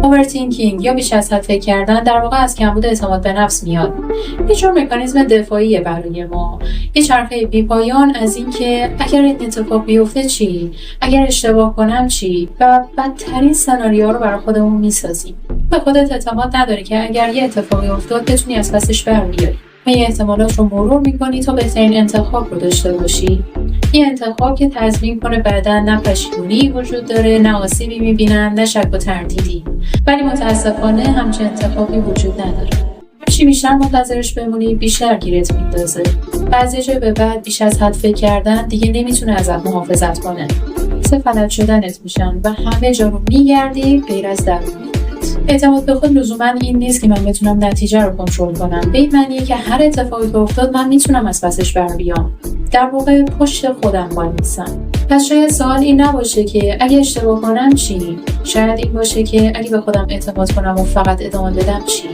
اوورتینکینگ یا بیش از حد فکر کردن در واقع از کمبود اعتماد به نفس میاد. یه جور مکانیزم دفاعیه برای ما، یه چرخه بی‌پایان از این که اگر این اتفاق بیفته چی؟ اگر اشتباه کنم چی؟ و بدترین سناریوها رو برای خودمون میسازیم. به خودت اعتماد نداری که اگر یه اتفاقی افتاد بتونی از پسش بر بیاری. و یه احتمالات رو مرور میکنی تا بهترین انتخاب رو داشته باشی. یه انتخاب که تضمین کنه بعداً نه پشیمونی وجود داره، نه آسیبی میبینن، نه شک و تردیدی. ولی متاسفانه همچین انتخابی وجود نداره. هرچی بیشتر منتظرش بمونی بیشتر گیرت میندازه. بعضی جای به بعد بیش از حد فکر کردن دیگه نمیتونه ازت محافظت کنه. مثل فلج شدنت میشن و همه جا رو میگردی غیر از درونی. اعتماد به خود لزوما این نیست که من بتونم نتیجه رو کنترل کنم. به این معنیه که هر اتفاقی که افتاد من میتونم از پسش بر بیام. در واقع پشت خودم وای میسم. پس شاید سوال این نباشه که اگه اشتباه کنم چی؟ شاید این باشه که اگه به خودم اعتماد کنم و فقط ادامه بدم چی؟